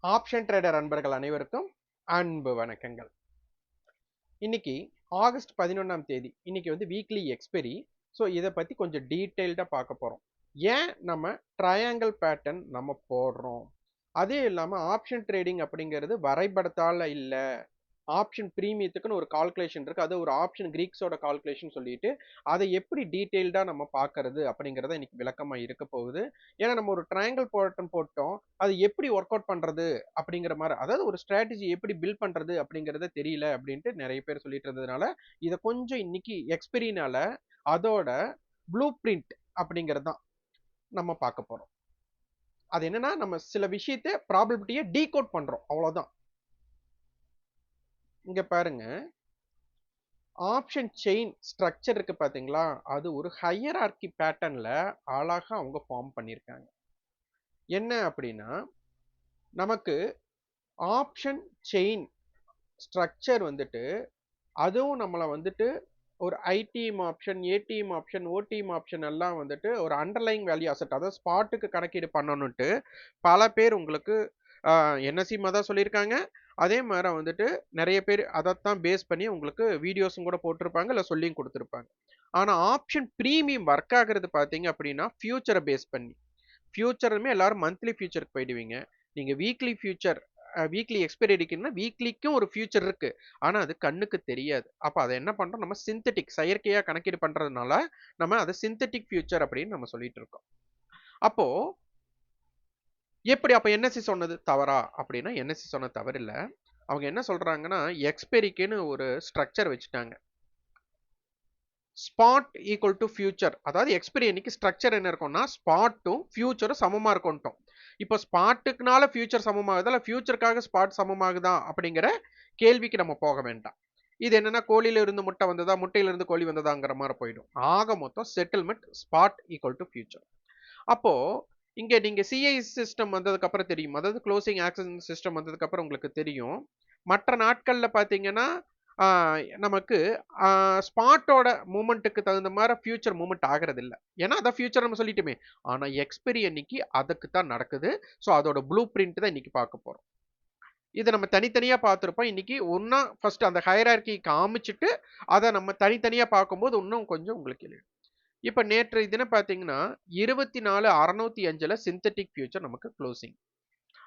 Option trader அன்பர்கள் அனைவருக்கும் அன்பு வணக்கங்கள். இன்னைக்கு ஆகஸ்ட் 11ஆம் தேதி. இன்னைக்கு வந்து வீக்லி எக்ஸ்பெரி. ஸோ இதை பத்தி கொஞ்சம் டீட்டெயில்டாக பார்க்க போறோம். ஏன் நம்ம ட்ரையாங்கிள் பேட்டர்ன் நம்ம போடுறோம், அதே இல்லாமல் ஆப்ஷன் ட்ரேடிங் அப்படிங்கிறது வரைபடத்தால் இல்லை, ஆப்ஷன் பிரீமியத்துக்குன்னு ஒரு கால்குலேஷன் இருக்கு. அது ஒரு ஆப்ஷன் கிரீக்ஸோட கால்குலேஷன் சொல்லிட்டு அதை எப்படி டீட்டெயில்டா நம்ம பார்க்கறது அப்படிங்கறத இன்னைக்கு விளக்கமா இருக்க போகுது. ஏன்னா நம்ம ஒரு ட்ரையாங்கிள் பேட்டர்ன் போட்டோம், அது எப்படி ஒர்க் அவுட் பண்றது அப்படிங்கிற மாதிரி, அதாவது ஒரு ஸ்ட்ராட்டஜி எப்படி பில்ட் பண்றது அப்படிங்கறத தெரியல அப்படின்ட்டு நிறைய பேர் சொல்லிட்டு இருந்ததுனால இதை கொஞ்சம் இன்னைக்கு எக்ஸ்பெரினால அதோட ப்ளூ பிரிண்ட் அப்படிங்கிறது தான் நம்ம பார்க்க போறோம். அது என்னன்னா நம்ம சில விஷயத்தை ப்ராபபிலிட்டியை டீகோட் பண்றோம், அவ்வளவுதான். இங்க பாருங்க, ஆப்ஷன் செயின் ஸ்ட்ரக்சர் இருக்கு பாத்தீங்களா, அது ஒரு ஹையரார்கி பேட்டர்ன்ல அழகா அவங்க ஃபார்ம் பண்ணியிருக்காங்க. என்ன அப்படின்னா, நமக்கு ஆப்ஷன் செயின் ஸ்ட்ரக்சர் வந்துட்டு அதுவும் நம்மளை வந்துட்டு ஒரு IDM option, ATM option, OTM option எல்லாம் வந்துட்டு ஒரு அண்டர்லைங் வேல்யூ அசெட், அதாவது ஸ்பாட்டுக்கு கணக்கீடு பண்ணணும்ட்டு பல பேர் உங்களுக்கு என்எஸ்சி தான் சொல்லியிருக்காங்க. அதே மாதிரி வந்துட்டு நிறைய பேர் அதைத்தான் பேஸ் பண்ணி உங்களுக்கு வீடியோஸும் கூட போட்டிருப்பாங்க, இல்லை சொல்லியும் கொடுத்துருப்பாங்க. ஆனால் ஆப்ஷன் ப்ரீமியம் ஒர்க் ஆகுறது பார்த்தீங்க அப்படின்னா ஃபியூச்சரை பேஸ் பண்ணி. ஃபியூச்சருமே எல்லாரும் மந்த்லி ஃபியூச்சருக்கு போயிடுவீங்க. நீங்கள் வீக்லி ஃபியூச்சர், வீக்லி எக்ஸ்பைரி அடிக்கணும்னா வீக்லிக்கும் ஒரு ஃபியூச்சர் இருக்கு, ஆனால் அது கண்ணுக்கு தெரியாது. அப்போ அதை என்ன பண்ணுறோம், நம்ம சிந்தட்டிக் செயற்கையாக கணக்கீடு பண்ணுறதுனால நம்ம அதை சிந்தட்டிக் ஃபியூச்சர் அப்படின்னு நம்ம சொல்லிட்டு இருக்கோம். அப்போ எப்படி, அப்போ என்எஸ்சி சொன்னது தவறா அப்படின்னா என்எஸ்சி சொன்ன தவறு இல்லை. அவங்க என்ன சொல்றாங்கன்னா, எக்ஸ்பெரிக்குன்னு ஒரு ஸ்ட்ரக்சர் வச்சுட்டாங்க. ஸ்பாட் ஈக்குவல் டு ஃபியூச்சர், அதாவது எக்ஸ்பெரி அன்னைக்கு ஸ்ட்ரக்சர் என்ன இருக்கும்னா ஸ்பாட்டும் ஃபியூச்சரும் சமமா இருக்கும்ட்டோம். இப்போ ஸ்பாட்டுக்குனால ஃபியூச்சர் சமமாகுதா இல்லை ஃபியூச்சருக்காக ஸ்பாட் சமமாகுதா அப்படிங்கிற கேள்விக்கு நம்ம போக வேண்டாம். இது என்னன்னா கோழியில இருந்து முட்டை வந்ததா, முட்டையில இருந்து கோழி வந்ததாங்கிற மாதிரி போயிடும். ஆக மொத்தம் settlement spot equal to future. அப்போ இங்க நீங்க சிஐ சிஸ்டம் வந்ததுக்கு அப்புறம் தெரியும், அதாவது க்ளோசிங் ஆக்சன் சிஸ்டம் வந்ததுக்கு அப்புறம் உங்களுக்கு தெரியும். மற்ற நாட்கள்ல பாத்தீங்கன்னா நமக்கு ஸ்பாட்டோட மூமெண்ட்டுக்கு தகுந்த மாதிரி ஃபியூச்சர் மூமெண்ட் ஆகிறது இல்லை, ஏன்னா அதான் ஃபியூச்சர் நம்ம சொல்லிட்டுமே. ஆனா எக்ஸ்பெரி அன்னைக்கு அதுக்கு தான் நடக்குது. ஸோ அதோட ப்ளூ பிரிண்ட் தான் இன்னைக்கு பார்க்க போறோம். இதை நம்ம தனித்தனியா பார்த்துருப்போம். இன்னைக்கு ஒன்னா ஃபர்ஸ்ட் அந்த ஹையரார்கி காமிச்சிட்டு அதை நம்ம தனித்தனியா பார்க்கும்போது இன்னும் கொஞ்சம் உங்களுக்கு. இப்ப நேற்று தினம் பாத்தீங்கன்னா 24,605ல சிந்தட்டிக் ஃபியூச்சர் நமக்கு க்ளோசிங்.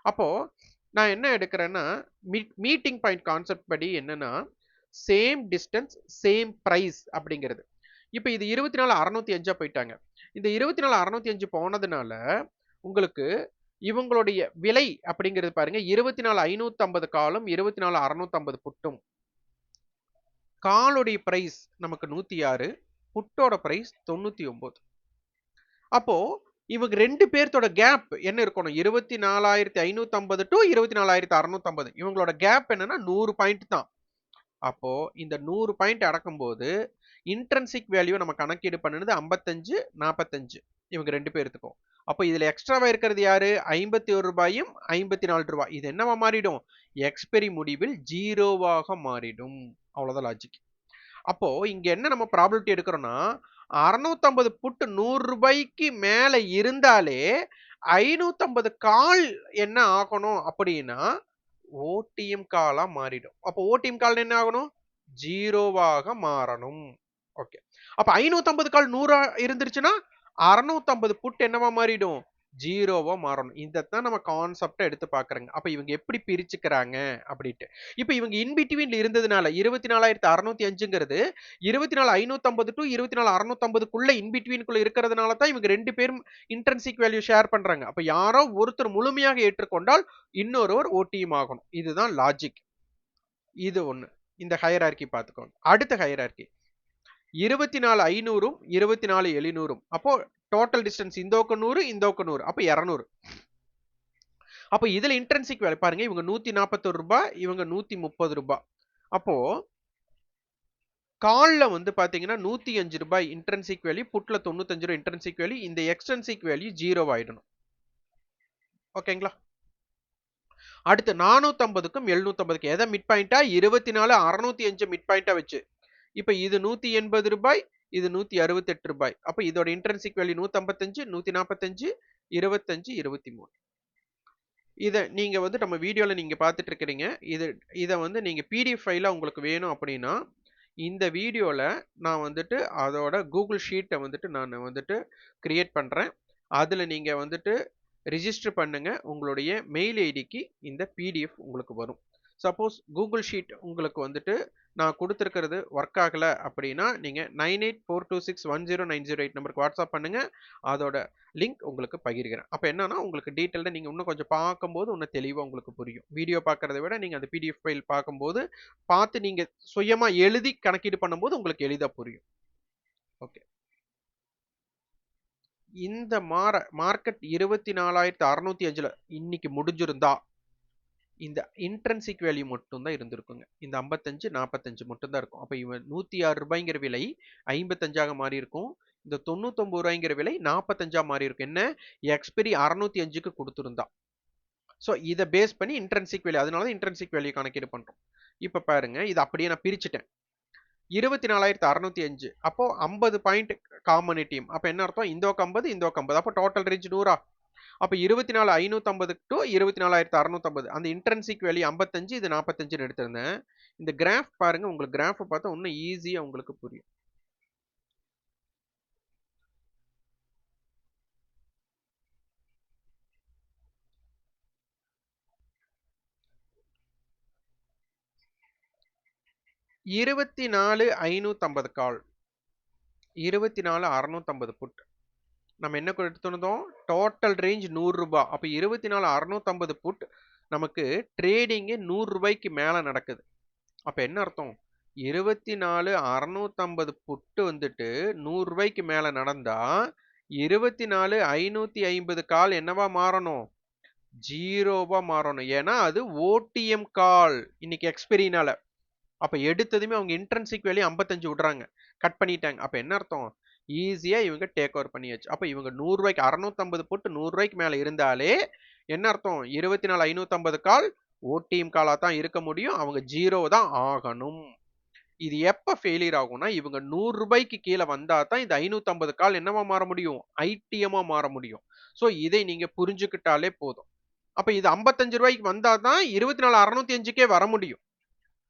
அப்போ நான் என்ன எடுக்கிறேன்னா, மீட்டிங் பாயிண்ட் கான்செப்ட் படி என்னன்னா சேம் டிஸ்டன்ஸ் சேம் பிரைஸ் அப்படிங்கிறது. இப்ப இது 24,605 போயிட்டாங்க. இந்த 24,605 போனதுனால உங்களுக்கு இவங்களுடைய விலை அப்படிங்கிறது பாருங்க, 24,550 காலும் 24,650 புட்டும். காலுடைய பிரைஸ் நமக்கு 106, புட்டோட பிரைஸ் 99. அப்போ இவங்க ரெண்டு பேர்த்தோட கேப் என்ன இருக்கணும், 24,550 டு 24,650. இவங்களோட கேப் என்னன்னா 100 பாயிண்ட் தான். அப்போ இந்த 100 பாயிண்ட் அடக்கும்போது இன்ட்ரென்சிக் வேல்யூ நம்ம கணக்கீடு பண்ணுது 55, 45 இவங்க ரெண்டு பேர்த்துக்கும். அப்போ இதுல எக்ஸ்ட்ராவா இருக்கிறது யாரு, 51 ரூபாயும் 54 ரூபாய். இது என்னவா மாறிடும், எக்ஸ்பெரி முடிவில் ஜீரோவாக மாறிடும். அவ்வளவுதான் லாஜிக். அப்போ இங்க என்ன நம்ம ப்ராபபிலிட்டி எடுக்கிறோம்னா 650 புட் 100 ரூபாய்க்கு மேல இருந்தாலே 550 கால் என்ன ஆகணும் அப்படின்னா ஓடிஎம் காலா மாறிடும். அப்போ ஓடிஎம் கால் என்ன ஆகணும், ஜீரோவாக மாறணும். ஓகே, அப்ப 550 கால் 100 இருந்துருச்சுன்னா 650 புட் என்னவா மாறிடும், ஜீரோவா மாறணும். இதைத்தான் நம்ம கான்செப்டை எடுத்து பாக்குறோங்க. அப்ப இவங்க எப்படி பிரிச்சுக்கிறாங்க அப்படின்ட்டு. இப்ப இவங்க இன்பிட்வீன்ல இருந்ததுனால 24,605ங்கிறது 24,550 டு 24,650க்குள்ள இன்பிட்வீனுக்குள்ள இருக்கிறதுனால தான் இவங்க ரெண்டு பேரும் இன்ட்ரென்சிக் வேல்யூ ஷேர் பண்றாங்க. அப்ப யாரோ ஒருத்தர் முழுமையாக ஏற்றுக்கொண்டால் இன்னொருவர் ஓடிஎம் ஆகணும். இதுதான் லாஜிக். இது ஒண்ணு. இந்த ஹையரார்கி பார்த்துக்கோங்க. அடுத்த ஹையரார்கி 24,500ம் 24,700ம். அப்போ டோட்டல் டிஸ்டன்ஸ் இந்தோக்கு 100 இந்தோக்கு 100, அப்ப 200. அப்போ இதுல இன்ட்ரென்சிக் வேல்யூ பாருங்க, இவங்க 141 ரூபாய், இவங்க 130 ரூபாய். அப்போ கால்ல வந்து பாத்தீங்கன்னா 105 ரூபாய் இன்ட்ரென்சிக் வேல்யூ, புட்ல 95 ரூபாய் இன்ட்ரென்சிக் வேல்யூ. இந்த எக்ஸ்ட்ரென்சிக் வேல்யூ ஜீரோ ஆயிடணும். ஓகேங்களா. அடுத்து 450க்கும் 750க்கும் எதை மிட் பாயிண்டா, 24,605 மிட் பாயிண்டா வச்சு. இப்ப இது 180 ரூபாய், இது 168 ரூபாய். அப்ப இதோட இன்ட்ரென்சிக் வேல்யூ 155, 145, 25, 23. இதை நீங்க வந்து நம்ம வீடியோல நீங்க பார்த்துட்டு இருக்கிறீங்க. இதை வந்து நீங்க பிடிஎஃப் ஃபைலா உங்களுக்கு வேணும் அப்படின்னா இந்த வீடியோல நான் வந்துட்டு அதோட கூகுள் ஷீட்டை வந்துட்டு நான் வந்துட்டு கிரியேட் பண்றேன். அதுல நீங்க வந்துட்டு ரிஜிஸ்டர் பண்ணுங்க. உங்களுடைய மெயில் ஐடிக்கு இந்த பிடிஎஃப் உங்களுக்கு வரும். சப்போஸ் கூகுள் ஷீட் உங்களுக்கு வந்துட்டு நான் கொடுத்துருக்கிறது ஒர்க் ஆகல அப்படின்னா நீங்க 9842610908 நம்பருக்கு வாட்ஸ்அப் பண்ணுங்க. அதோட லிங்க் உங்களுக்கு பகிர்கிறேன். அப்ப என்னன்னா உங்களுக்கு டீட்டெயில்டா நீங்க இன்னும் கொஞ்சம் பார்க்கும்போது இன்னும் தெளிவா உங்களுக்கு புரியும். வீடியோ பார்க்கறத விட நீங்க அந்த பிடிஎஃப் ஃபைல் பார்க்கும்போது பார்த்து நீங்க சுயமா எழுதி கணக்கீடு பண்ணும்போது உங்களுக்கு எளிதா புரியும். ஓகே. இந்த மார்க்கெட் 24,605ல இன்னைக்கு முடிஞ்சிருந்தா இந்த இன்ட்ரின்சிக் வேல்யூ மட்டும் தான் இருந்திருக்குங்க. இந்த 55, 45 மட்டும் தான் இருக்கும். அப்ப இவன் ரூ. 106ங்கிற விலை 55ஆக மாறி இருக்கும். இந்த ரூ. 99ங்கிற விலை 45ஆ மாறி இருக்கும். என்ன? எக்ஸ்பைரி 605க்கு கொடுத்திருந்தா. சோ இத பேஸ் பண்ணி இன்ட்ரின்சிக் வேல்யூ, அதனால தான் இன்ட்ரின்சிக் வேல்யூ கணக்கீடு பண்றோம். இப்ப பாருங்க, இத அப்படியே நான் பிரிச்சுட்டேன். 24,605 அப்போ 50 பாயிண்ட் காமனிட்டியும். அப்ப என்ன அர்த்தம்? இந்தோக்கு 50, இந்தோக்கு 50. அப்போ டோட்டல் ரேஞ்ச் 100ஆ? அப்ப 24,550 டு 24,650 அந்த இன்ட்ரின்சிக் வேல்யூ 55, இது 45ன்னு எடுத்திருந்தேன். இந்த கிராஃப் பாருங்க, உங்களுக்கு கிராஃப் பார்த்தா இன்னும் ஈஸியா உங்களுக்கு புரியும். இருபத்தி நாலு 550 கால், 24,650 புட். நம்ம என்ன எடுத்துருந்தோம்? டோட்டல் ரேஞ்ச் ரூ. 100. அப்ப 24,650 புட் நமக்கு ட்ரேடிங் ரூ. 100க்கு மேல நடக்குது. அப்ப என்ன அர்த்தம்? 24,650 புட்டு வந்துட்டு ரூ. 100க்கு மேல நடந்தா 24,550 கால் என்னவா மாறணும்? 0வா மாறணும். ஏன்னா அது ஓடிஎம் கால் இன்னைக்கு எக்ஸ்பெரினால. அப்ப எடுத்ததுமே அவங்க இன்ட்ரின்சிக் வேல்யூ 55 விடுறாங்க, கட் பண்ணிட்டாங்க. அப்ப என்ன அர்த்தம்? ஈஸியா இவங்க டேக் ஓவர் பண்ணியாச்சு. அப்ப இவங்க 100 650 போட்டு 100 மேல இருந்தாலே என்ன அர்த்தம்? 24,550 கால் ஓடிஎம் காலா தான் இருக்க முடியும். அவங்க 0 தான் ஆகணும். இது எப்ப ஃபெயிலியர் ஆகும்னா இவங்க 100 கீழே வந்தா தான் இந்த 550 கால் என்னவா மாற முடியும்? ஐடிஎம்மா மாற முடியும். சோ இதை நீங்க புரிஞ்சுக்கிட்டாலே போதும். அப்ப இது 55 ரூபாய்க்கு வந்தா தான் 24,605க்கே வர முடியும்.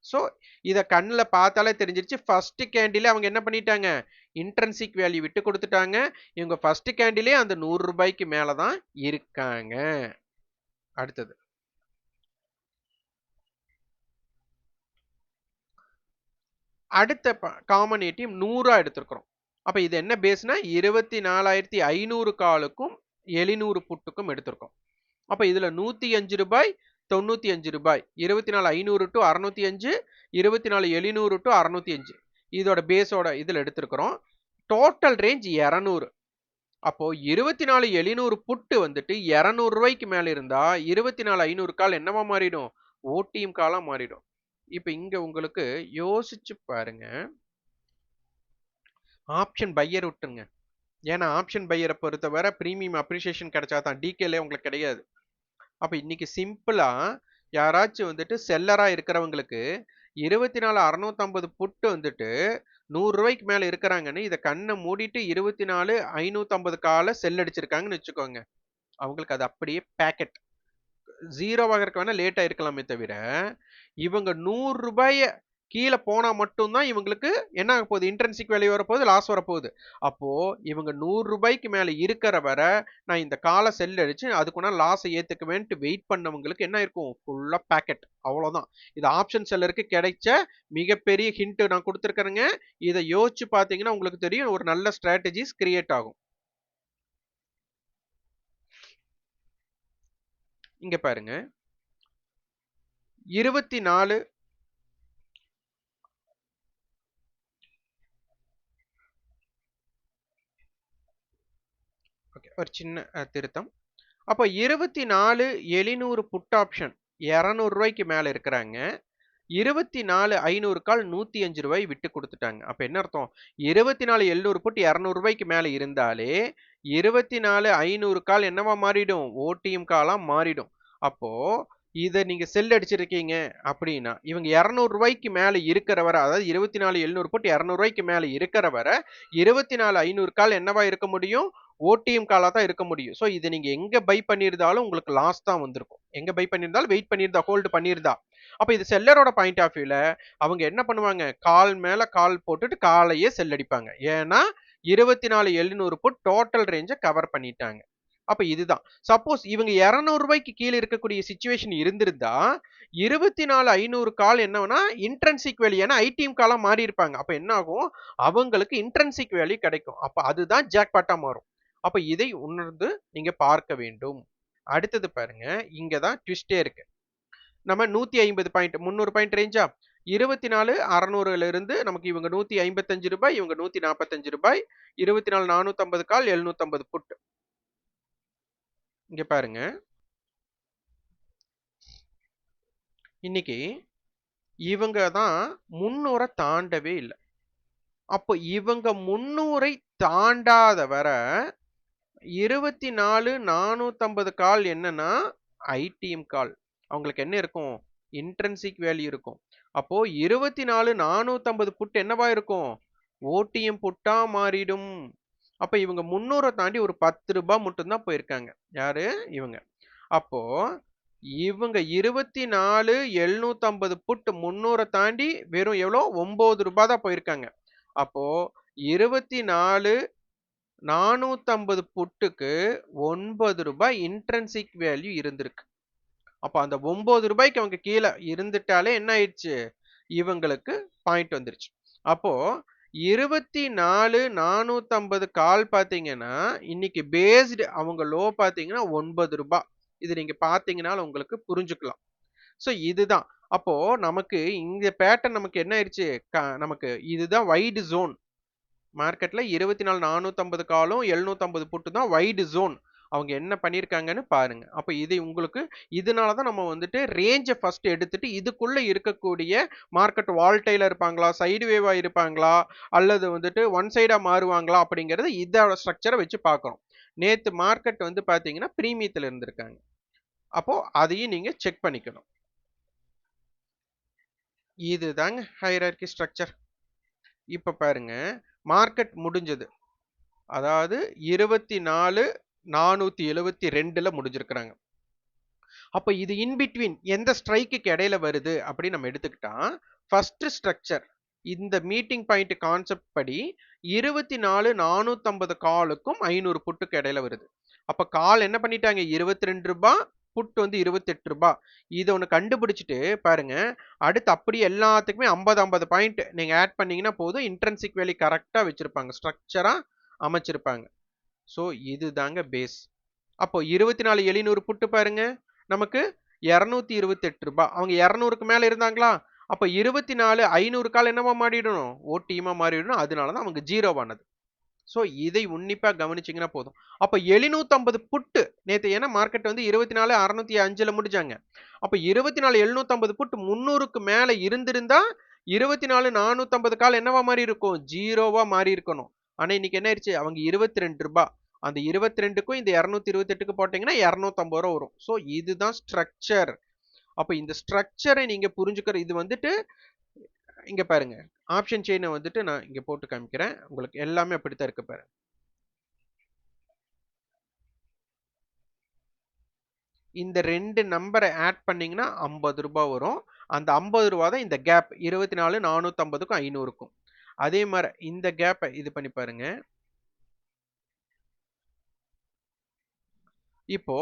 சோ இத கண்ணுல பார்த்தாலே தெரிஞ்சிருச்சு. ஃபர்ஸ்ட் கேண்டிலே அவங்க என்ன பண்ணிட்டாங்க? இன்ட்ரின்சிக் வேல்யூ விட்டு கொடுத்துட்டாங்க. இவங்க ஃபர்ஸ்ட் கேண்டிலே அந்த 100 மேல தான் இருக்காங்க. அடுத்தது அடுத்த காமன் ஏடிஎம் 100ஆ எடுத்திருக்கிறோம். அப்ப இது என்ன பேஸ்னா 24,500 காலுக்கும் 700 புட்டுக்கும் எடுத்திருக்கோம். அப்ப இதுல ரூ. 105, ரூ. 95, 24,500 டு 605, 24,700 டு 605 இதோட பேஸோட இதுல எடுத்திருக்கிறோம். Total range 200. அப்போ 24,700 புட்டு வந்துட்டு ரூ. 200 மேல இருந்தா 24,500 கால் என்னவா மாறிடும்? ஓடிஎம் காலா மாறிடும். இப்ப இங்க உங்களுக்கு யோசிச்சு பாருங்க. ஆப்ஷன் பையர் விட்டுருங்க. ஏன்னா ஆப்ஷன் பையரை பொறுத்தவரை பிரீமியம் அப்ரிசியேஷன் கிடைச்சாதான், டிகேல உங்களுக்கு கிடையாது. அப்ப இன்னைக்கு சிம்பிளா யாராச்சும் வந்துட்டு செல்லரா இருக்கிறவங்களுக்கு 24,650 புட்டு வந்துட்டு ரூ. 100 மேல இருக்கிறாங்கன்னு இதை கண்ணை மூடிட்டு 24,550 கால செல் அடிச்சிருக்காங்கன்னு வச்சுக்கோங்க. அவங்களுக்கு அது அப்படியே பேக்கெட் 0 ஆகிறதுக்கு வேணா லேட் ஆயிருக்கலாமே தவிர இவங்க ரூ. 100 கீழே போனா மட்டும்தான் இவங்களுக்கு என்ன ஆக போகுது? இன்ட்ரின்சிக் வேல்யூ வரப்போகுது, லாஸ் வரப்போகுது. அப்போ இவங்க ரூ. 100 மேல இருக்கிற வர நான் இந்த காலை செல் அடிச்சு அதுக்குன்னா லாஸை ஏத்துக்குவேன்ட்டு வெயிட் பண்ணவங்களுக்கு என்ன இருக்கும்? ஃபுல்லா பேக்கெட். அவ்வளவுதான். இது ஆப்ஷன் செல்லருக்கு கிடைச்ச மிகப்பெரிய ஹிண்ட் நான் கொடுத்துருக்கேங்க. இதை யோசிச்சு பார்த்தீங்கன்னா உங்களுக்கு தெரியும், ஒரு நல்ல ஸ்ட்ராட்டஜிஸ் கிரியேட் ஆகும். இங்க பாருங்க, 24 ஒரு சின்ன திருத்தம். அப்போ 24,700 புட் ஆப்ஷன் ரூ. 200 மேல இருக்கிறாங்க. 24,500 கால் ரூ. 105 விட்டு கொடுத்துட்டாங்க. அப்ப என்ன அர்த்தம்? 24,700 புட் ரூ. 200 மேல இருந்தாலே 24,500 கால் என்னவா மாறிடும்? ஓடிஎம் காலா மாறிடும். அப்போ இதை நீங்க செல் அடிச்சிருக்கீங்க அப்படின்னா இவங்க ரூ. 200 மேல இருக்கிற வரை, அதாவது 24,700 புட் ரூ. 200 மேல இருக்கிற வரை 24,500 கால் என்னவா இருக்க முடியும்? ஓடிஎம் காலா தான் இருக்க முடியும். ஸோ இதை நீங்க எங்க பை பண்ணியிருந்தாலும் உங்களுக்கு லாஸ் தான் வந்திருக்கும். எங்க பை பண்ணியிருந்தாலும் வெயிட் பண்ணியிருந்தா ஹோல்டு பண்ணியிருந்தா. அப்ப இது செல்லரோட பாயிண்ட் ஆஃப் வியூல அவங்க என்ன பண்ணுவாங்க, கால் மேல கால் போட்டுட்டு காலையே செல் அடிப்பாங்க. ஏன்னா 24,700 புட் டோட்டல் ரேஞ்ச கவர் பண்ணிட்டாங்க. அப்ப இதுதான். சப்போஸ் இவங்க 200 ரூபாய்க்கு கீழ இருக்கக்கூடிய சிச்சுவேஷன் இருந்திருந்தா 24,500 கால் என்னன்னா இன்ட்ரின்சிக் வேல்யூ. ஏன்னா ஐடிஎம் காலா மாறி இருப்பாங்க. அப்ப என்ன ஆகும், அவங்களுக்கு இன்ட்ரின்சிக் வேல்யூ கிடைக்கும். அப்ப அதுதான் ஜாக்பாட்டா மாறும். அப்ப இதை உணர்ந்து நீங்க பார்க்க வேண்டும். அடுத்தது பாருங்க, இங்க தான் ட்விஸ்டே இருக்கு. நம்ம 150 பாயிண்ட் 300 பாயிண்ட் ரேஞ்சா 24,600ல இருந்து நமக்கு இவங்க 155 ரூபாய், இவங்க 145 ரூபாய், 24,450 கால் 750 புட். இங்க பாருங்க, இன்னைக்கு இவங்க தான் 300 தாண்டவே இல்லை. அப்போ இவங்க 300 தாண்டாத வர 24,450 கால் என்னன்னா ஐடிஎம் கால். அவங்களுக்கு என்ன இருக்கும், இன்ட்ரின்சிக் வேல்யூ இருக்கும். அப்போ 24,450 புட் என்னவா இருக்கும், ஓடிஎம் புட்டா மாறிடும். அப்ப இவங்க 300 தாண்டி ஒரு 10 ரூபாய் மட்டும்தான் போயிருக்காங்க. யாரு, இவங்க. அப்போ இவங்க 24,750 புட் 300 தாண்டி வெறும் எவ்வளோ 9 ரூபாய் தான் போயிருக்காங்க. அப்போ 24,450 புட்டுக்கு 9 ரூபாய் இன்ட்ரின்சிக் வேல்யூ இருந்திருக்கு. அப்ப அந்த 9 ரூபாய்க்கு அவங்க கீழே இருந்துட்டாலே என்ன ஆயிடுச்சு, இவங்களுக்கு பாயிண்ட் வந்துருச்சு. அப்போ 24,450 கால் பாத்தீங்கன்னா இன்னைக்கு பேஸ்டு அவங்க லோ பாத்தீங்கன்னா 9 ரூபாய். இது நீங்க பாத்தீங்கன்னா உங்களுக்கு புரிஞ்சுக்கலாம். சோ இதுதான். அப்போ நமக்கு இந்த பேட்டர்ன் நமக்கு என்ன ஆயிடுச்சு, நமக்கு இதுதான் வைடு ஜோன். மார்க்கெட்ல 24,450 காலும் 750 புட்டு தான் வைடு ஜோன். அவங்க என்ன பண்ணிருக்காங்கன்னு பாருங்க. அப்ப இது உங்களுக்கு இதனாலதான் நம்ம வந்துட்டு ரேஞ்ச ஃபர்ஸ்ட் எடுத்துட்டு இதுக்குள்ள இருக்கக்கூடிய மார்க்கெட் வால்டைல இருப்பாங்களா, சைடு வேவா இருப்பாங்களா, அல்லது வந்துட்டு ஒன் சைடா மாறுவாங்களா அப்படிங்கறது இதோட ஸ்ட்ரக்சரை வச்சு பார்க்கணும். நேத்து மார்க்கெட் வந்து பாத்தீங்கன்னா பிரீமியத்துல இருந்திருக்காங்க. அப்போ அதையும் நீங்க செக் பண்ணிக்கணும். இதுதாங்க ஹைரார்கி ஸ்ட்ரக்சர். இப்ப பாருங்க, மார்க்கெட் முடிஞ்சது. அதாவது 24,472ல முடிஞ்சிருக்கிறாங்க. அப்ப இது இன் பிட்வீன் எந்த ஸ்ட்ரைக்குக்கு இடையில வருது அப்படின்னு நம்ம எடுத்துக்கிட்டா, ஃபர்ஸ்ட் ஸ்ட்ரக்சர் இந்த மீட்டிங் பாயிண்ட் கான்செப்ட் படி 24,450 காலுக்கும் 500 புட்டுக்கு இடையில வருது. அப்ப கால் என்ன பண்ணிட்டாங்க, 22 ரூபாய், புட் வந்து 28 ரூபாய். இதை ஒன்று கண்டுபிடிச்சிட்டு பாருங்க, அடுத்து அப்படியே எல்லாத்துக்குமே 50 பாயிண்ட் நீங்க ஆட் பண்ணீங்கன்னா போதும், இன்ட்ரின்சிக் வேல்யூ கரெக்டா வச்சிருப்பாங்க, ஸ்ட்ரக்சரா அமைச்சிருப்பாங்க. ஸோ இதுதாங்க பேஸ். அப்போ 24,700 புட்டு பாருங்க, நமக்கு 228 ரூபாய். அவங்க 200க்கு மேல இருந்தாங்களா, அப்ப 24,500 கால் என்னவா மாறிடணும், ஓடிஎம்மா மாறிடணும். அதனாலதான் அவங்க ஜீரோவானது. சோ இதை உன்னிப்பா கவனிச்சீங்கன்னா போதும். அப்ப 750 புட்டு நேத்து, ஏன்னா மார்க்கெட் வந்து 24,605ல முடிஞ்சாங்க. அப்ப 24,750 புட்டு 300க்கு மேல இருந்திருந்தா 24,450 கால் என்னவா மாறி இருக்கும், ஜீரோவா மாறி இருக்கணும். ஆனா இன்னைக்கு என்ன ஆயிடுச்சு, அவங்க 22 ரூபாய். அந்த 22க்கும் இந்த 228க்கு போட்டீங்கன்னா 250 ரூபாய் வரும். சோ இதுதான் ஸ்ட்ரக்சர். அப்ப இந்த ஸ்ட்ரக்சரை நீங்க புரிஞ்சுக்கிற, இது வந்துட்டு இங்க பாருங்க, ஆப்ஷன் செயினை வந்துட்டு நான் இங்க போட்டு காமிக்கிறேன். உங்களுக்கு எல்லாமே அப்படித்தான் இருக்கு பாருங்க. இந்த ரெண்டு நம்பரை ஆட் பண்ணீங்கன்னா 50 ரூபாய் வரும். அந்த 50 ரூபாய் தான் இந்த கேப் 24,450க்கும் 500க்கும். அதே மாதிரி இந்த கேப்பை இது பண்ணி பாருங்க. இப்போ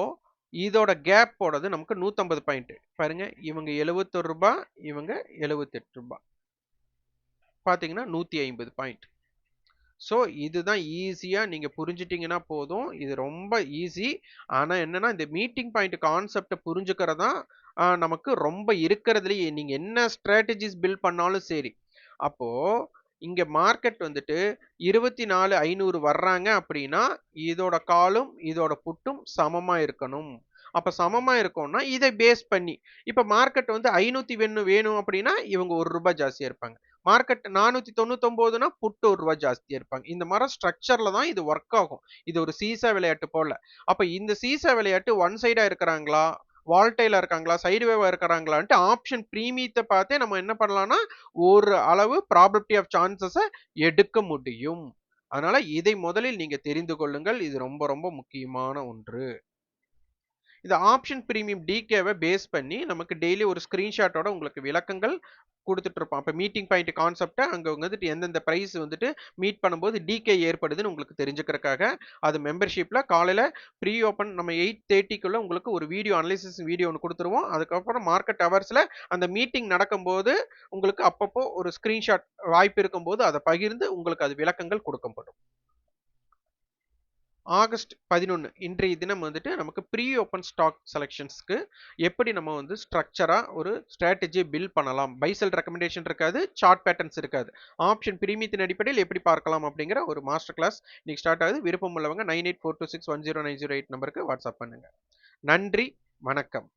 இதோட கேப் போடுறது நமக்கு 150 பாயிண்ட் பாருங்க. இவங்க 71 ரூபாய், இவங்க 78 ரூபாய். பாத்தீங்கன்னா 150 பாயிண்ட். ஸோ இதுதான் ஈஸியா நீங்க புரிஞ்சுட்டீங்கன்னா போதும். இது ரொம்ப ஈஸி. ஆனா என்னன்னா இந்த மீட்டிங் பாயிண்ட் கான்செப்டை புரிஞ்சுக்கிறதா நமக்கு ரொம்ப இருக்கிறதுலயே. நீங்க என்ன ஸ்ட்ராட்டஜிஸ் பில்ட் பண்ணாலும் சரி, அப்போ இங்க மார்க்கெட் வந்துட்டு 24,500 வர்றாங்க அப்படின்னா இதோட காலும் இதோட புட்டும் சமமா இருக்கணும். அப்ப சமமா இருக்கும்னா இதை பேஸ் பண்ணி இப்ப மார்க்கெட் வந்து 500 வேணும் அப்படின்னா இவங்க 1 ரூபாய் ஜாஸ்தியா இருப்பாங்க. மார்க்கெட் 499னா புட்டு 1 ரூபாய் ஜாஸ்தியா இருப்பாங்க. இந்த மாதிரி ஸ்ட்ரக்சர்ல தான் இது ஒர்க் ஆகும். இது ஒரு சீசா விளையாட்டு போல. அப்ப இந்த சீசா விளையாட்டு ஒன் சைடா இருக்கிறாங்களா, வால்டைல இருக்காங்களா, சைடு வேவா இருக்கிறாங்களான்ட்டு ஆப்ஷன் பிரீமியத்தை பார்த்தே நம்ம என்ன பண்ணலாம்னா ஒரு அளவு ப்ராபபிலிட்டி ஆஃப் சான்சஸை எடுக்க முடியும். அதனால இதை முதலில் நீங்க தெரிந்து கொள்ளுங்கள். இது ரொம்ப ரொம்ப முக்கியமான ஒன்று. இந்த ஆப்ஷன் பிரீமியம் டிகேவை பேஸ் பண்ணி நமக்கு டெய்லி ஒரு ஸ்கிரீன்ஷாட்டோட உங்களுக்கு விளக்கங்கள் குடுத்துட்டு இருப்போம். அப்ப மீட்டிங் பாயிண்ட் கான்செப்ட்ட அங்க வந்துட்டு எந்தெந்த பிரைஸ் வந்துட்டு மீட் பண்ணும்போது டிகே ஏற்படுதுன்னு உங்களுக்கு தெரிஞ்சுக்கிறதுக்காக, அது மெம்பர்ஷிப்ல காலையில ப்ரீ ஓப்பன் நம்ம 8:30க்குள்ள உங்களுக்கு ஒரு வீடியோ அனலைசிஸ் வீடியோ ஒண்ணு குடுத்துருவோம். அதுக்கப்புறம் மார்க்கெட் ஹவர்ஸ்ல அந்த மீட்டிங் நடக்கும்போது உங்களுக்கு அப்பப்போ ஒரு ஸ்கிரீன்ஷாட் வாய்ப்பு இருக்கும்போது அத பகிர்ந்து உங்களுக்கு அது விளக்கங்கள் கொடுக்கப்படும். ஆகஸ்ட் 11 இன்றைய தினம் வந்துட்டு நமக்கு ப்ரீ ஓப்பன் ஸ்டாக் செலக்ஷன்ஸ்க்கு எப்படி நம்ம வந்து ஸ்ட்ரக்சரா ஒரு ஸ்ட்ராட்டஜியை பில்ட் பண்ணலாம். பை செல் ரெக்கமெண்டேஷன் இருக்காது, சார்ட் பேட்டர்ன்ஸ் இருக்காது. ஆப்ஷன் பிரீமியத்தின் அடிப்படையில் எப்படி பார்க்கலாம் அப்படிங்கிற ஒரு மாஸ்டர் கிளாஸ் இன்னைக்கு ஸ்டார்ட் ஆகுது. விருப்பம் உள்ளவங்க 9842610908 நம்பருக்கு வாட்ஸ்அப் பண்ணுங்க. நன்றி, வணக்கம்.